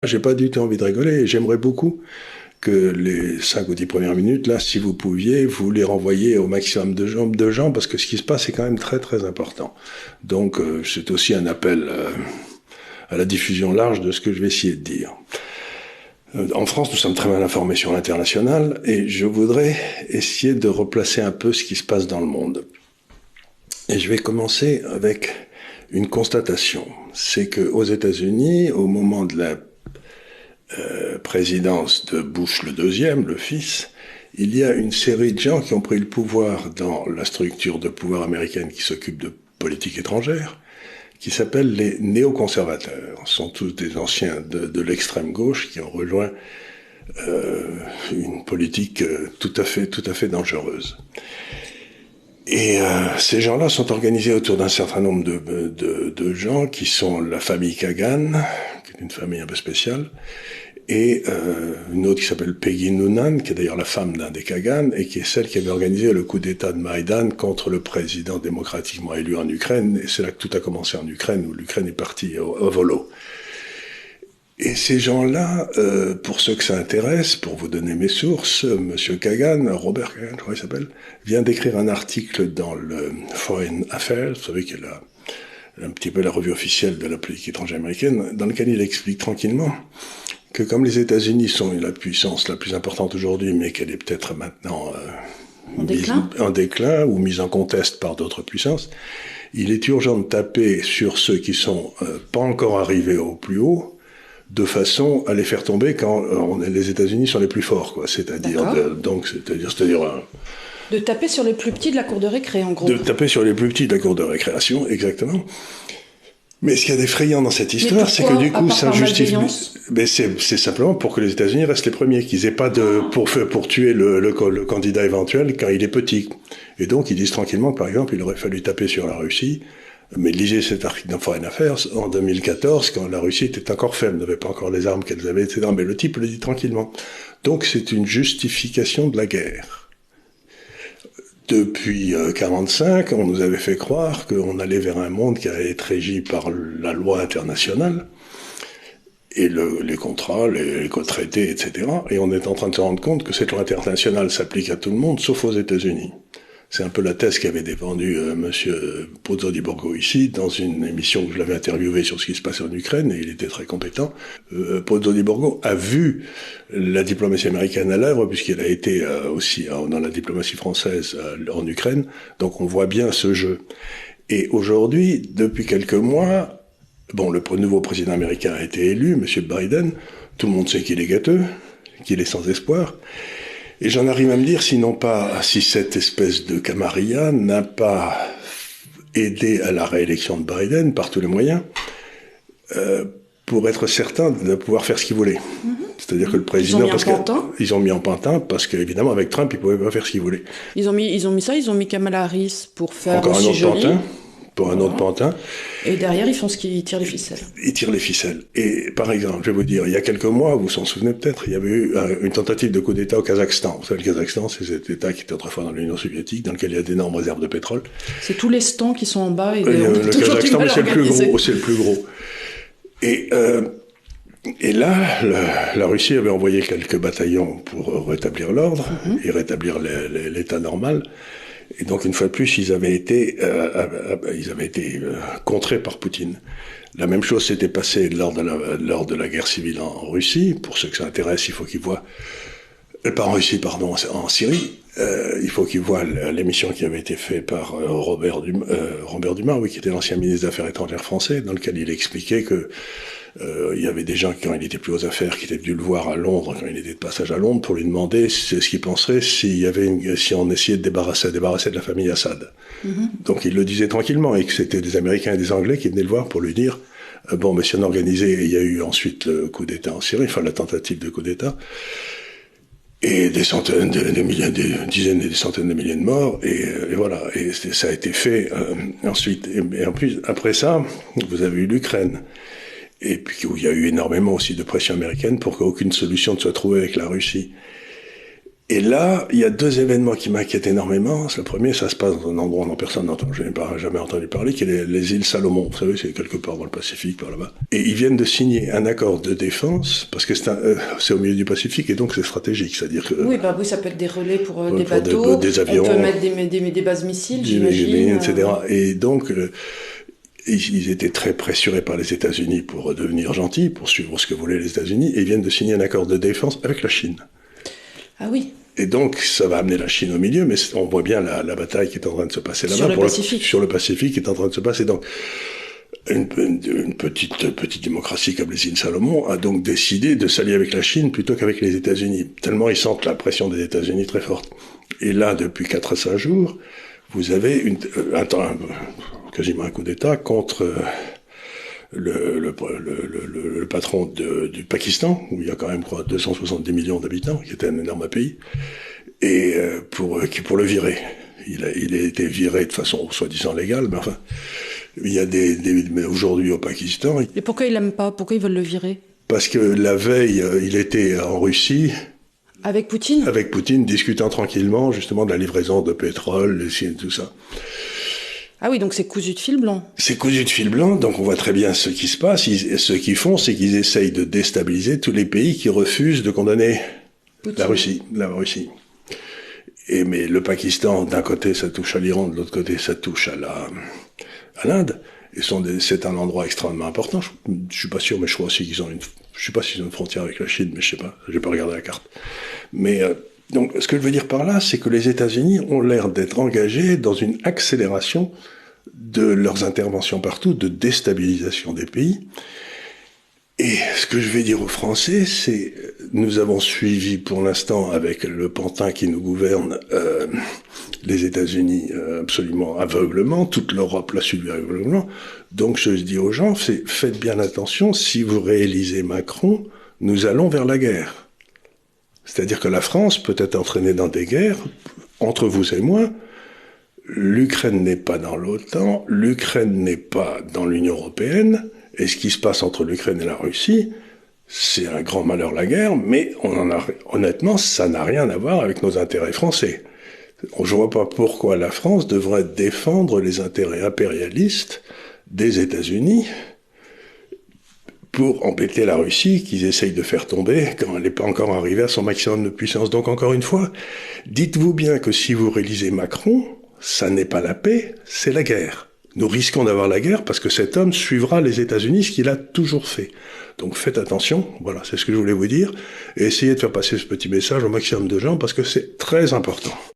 J'ai pas du tout envie de rigoler et j'aimerais beaucoup que les 5 ou 10 premières minutes, là, si vous pouviez, vous les renvoyer au maximum de gens parce que ce qui se passe est quand même très très important. Donc c'est aussi un appel à la diffusion large de ce que je vais essayer de dire. En France, nous sommes très mal informés sur l'international et je voudrais essayer de replacer un peu ce qui se passe dans le monde. Et je vais commencer avec une constatation. C'est qu'aux États-Unis, au moment de la présidence de Bush le deuxième, le fils, il y a une série de gens qui ont pris le pouvoir dans la structure de pouvoir américaine qui s'occupe de politique étrangère, qui s'appellent les néoconservateurs. Ce sont tous des anciens de l'extrême gauche qui ont rejoint une politique tout à fait dangereuse. Et ces gens-là sont organisés autour d'un certain nombre de gens qui sont la famille Kagan, qui est une famille un peu spéciale, et une autre qui s'appelle Peggy Noonan, qui est d'ailleurs la femme d'un des Kagan, et qui est celle qui avait organisé le coup d'État de Maïdan contre le président démocratiquement élu en Ukraine. Et c'est là que tout a commencé en Ukraine, où l'Ukraine est partie au volo. Et ces gens-là, pour ceux que ça intéresse, pour vous donner mes sources, Monsieur Kagan, Robert Kagan, je crois qu'il s'appelle, vient d'écrire un article dans le Foreign Affairs, vous savez, qui est un petit peu la revue officielle de la politique étrangère américaine, dans lequel il explique tranquillement que comme les États-Unis sont la puissance la plus importante aujourd'hui, mais qu'elle est peut-être maintenant en déclin ou mise en conteste par d'autres puissances, il est urgent de taper sur ceux qui sont pas encore arrivés au plus haut, de façon à les faire tomber quand les États-Unis sont les plus forts, quoi. C'est-à-dire de taper sur les plus petits de la cour de récré, en gros. De taper sur les plus petits de la cour de récréation, exactement. Mais ce qu'il y a d'effrayant dans cette histoire, c'est que du coup, ça justifie. Mais c'est simplement pour que les États-Unis restent les premiers, qu'ils aient pas pour tuer le candidat éventuel quand il est petit. Et donc, ils disent tranquillement que, par exemple, il aurait fallu taper sur la Russie. Mais lisez cet article dans Foreign Affairs en 2014, quand la Russie était encore faible, n'avait pas encore les armes qu'elle avait, etc. Mais le type le dit tranquillement. Donc, c'est une justification de la guerre. Depuis 1945, on nous avait fait croire qu'on allait vers un monde qui allait être régi par la loi internationale et les contrats, les traités, etc. Et on est en train de se rendre compte que cette loi internationale s'applique à tout le monde, sauf aux États-Unis. C'est un peu la thèse qu'avait défendue Monsieur Pozzo di Borgo ici, dans une émission où je l'avais interviewé sur ce qui se passait en Ukraine, et il était très compétent. Pozzo di Borgo a vu la diplomatie américaine à l'œuvre, puisqu'il a été aussi dans la diplomatie française en Ukraine, donc on voit bien ce jeu. Et aujourd'hui, depuis quelques mois, le nouveau président américain a été élu, Monsieur Biden, tout le monde sait qu'il est gâteux, qu'il est sans espoir. Et j'en arrive à me dire, si cette espèce de camarilla n'a pas aidé à la réélection de Biden par tous les moyens, pour être certain de pouvoir faire ce qu'il voulait. C'est-à-dire que le président, ils ont mis en pantin parce qu'évidemment avec Trump, ils pouvaient pas faire ce qu'ils voulaient. Ils ont mis Kamala Harris pour faire encore aussi joli. Pour un autre pantin. Et derrière, ils font ce qu'ils tirent les ficelles. Ils tirent les ficelles. Et par exemple, je vais vous dire, il y a quelques mois, vous vous en souvenez peut-être, il y avait eu une tentative de coup d'État au Kazakhstan. Vous savez, le Kazakhstan, c'est cet État qui était autrefois dans l'Union soviétique, dans lequel il y a d'énormes réserves de pétrole. C'est tous les stans qui sont en bas. Et le Kazakhstan, c'est le plus gros. Et là, la Russie avait envoyé quelques bataillons pour rétablir l'ordre et rétablir l'état normal. Et donc, une fois de plus, ils avaient été contrés par Poutine. La même chose s'était passée lors de la guerre civile en Russie. Pour ceux que ça intéresse, il faut qu'ils voient, pas en Russie, pardon, en Syrie. Il faut qu'ils voient l'émission qui avait été faite par Robert Dumas, qui était l'ancien ministre des Affaires étrangères français, dans lequel il expliquait que il y avait des gens, quand il était plus aux affaires, qui étaient venus le voir à Londres, quand il était de passage à Londres, pour lui demander ce qu'il penserait si on essayait de débarrasser de la famille Assad. Donc il le disait tranquillement, et que c'était des Américains et des Anglais qui venaient le voir pour lui dire mais si on organisait, et il y a eu ensuite le coup d'État en Syrie, enfin la tentative de coup d'État, et des centaines de milliers, des dizaines et des centaines de milliers de morts, et voilà, et ça a été fait ensuite. Et en plus, après ça, vous avez eu l'Ukraine. Et puis où il y a eu énormément aussi de pression américaine pour qu'aucune solution ne soit trouvée avec la Russie. Et là, il y a deux événements qui m'inquiètent énormément. Le premier, ça se passe dans un endroit dont personne n'entend, je n'ai jamais entendu parler, qui est les îles Salomon. Vous savez, c'est quelque part dans le Pacifique, par là-bas. Et ils viennent de signer un accord de défense, parce que c'est au milieu du Pacifique, et donc c'est stratégique. C'est-à-dire que... Oui, ça peut être des relais pour des bateaux, des avions, on peut mettre des bases missiles, j'imagine. Etc. Et donc... ils étaient très pressurés par les États-Unis pour devenir gentils, pour suivre ce que voulaient les États-Unis, et ils viennent de signer un accord de défense avec la Chine. Ah oui. Et donc, ça va amener la Chine au milieu, mais on voit bien la bataille qui est en train de se passer là-bas. Sur le Pacifique qui est en train de se passer. Donc, une petite démocratie comme les îles Salomon a donc décidé de s'allier avec la Chine plutôt qu'avec les États-Unis. Tellement ils sentent la pression des États-Unis très forte. Et là, depuis 4 à 5 jours, vous avez quasiment un coup d'État contre le patron du Pakistan, où il y a quand même, 270 millions d'habitants, qui était un énorme pays, et pour le virer. Il a été viré de façon soi-disant légale, mais enfin, il y a mais aujourd'hui au Pakistan... Et pourquoi ils l'aiment pas? Pourquoi ils veulent le virer? Parce que la veille, il était en Russie... Avec Poutine? Avec Poutine, discutant tranquillement, justement, de la livraison de pétrole, tout ça. Ah oui, donc c'est cousu de fil blanc. C'est cousu de fil blanc, donc on voit très bien ce qui se passe. Ce qu'ils font, c'est qu'ils essayent de déstabiliser tous les pays qui refusent de condamner la Russie. Mais le Pakistan, d'un côté, ça touche à l'Iran, de l'autre côté, ça touche à l'Inde. Et c'est un endroit extrêmement important. Je suis pas sûr, mais je crois aussi qu'ils ont je sais pas s'ils ont une frontière avec la Chine, mais je sais pas. J'ai pas regardé la carte. Mais, donc, ce que je veux dire par là, c'est que les États-Unis ont l'air d'être engagés dans une accélération de leurs interventions partout, de déstabilisation des pays. Et ce que je vais dire aux Français, c'est, nous avons suivi pour l'instant avec le pantin qui nous gouverne, les États-Unis absolument aveuglement, toute l'Europe l'a suivi aveuglement. Donc je dis aux gens, faites bien attention, si vous réélisez Macron, nous allons vers la guerre. C'est-à-dire que la France peut être entraînée dans des guerres, entre vous et moi. L'Ukraine n'est pas dans l'OTAN, l'Ukraine n'est pas dans l'Union européenne, et ce qui se passe entre l'Ukraine et la Russie, c'est un grand malheur la guerre, mais honnêtement, ça n'a rien à voir avec nos intérêts français. Je vois pas pourquoi la France devrait défendre les intérêts impérialistes des États-Unis pour embêter la Russie qu'ils essayent de faire tomber quand elle n'est pas encore arrivée à son maximum de puissance. Donc encore une fois, dites-vous bien que si vous réalisez Macron, ça n'est pas la paix, c'est la guerre. Nous risquons d'avoir la guerre parce que cet homme suivra les États-Unis, ce qu'il a toujours fait. Donc faites attention, voilà, c'est ce que je voulais vous dire, et essayez de faire passer ce petit message au maximum de gens parce que c'est très important.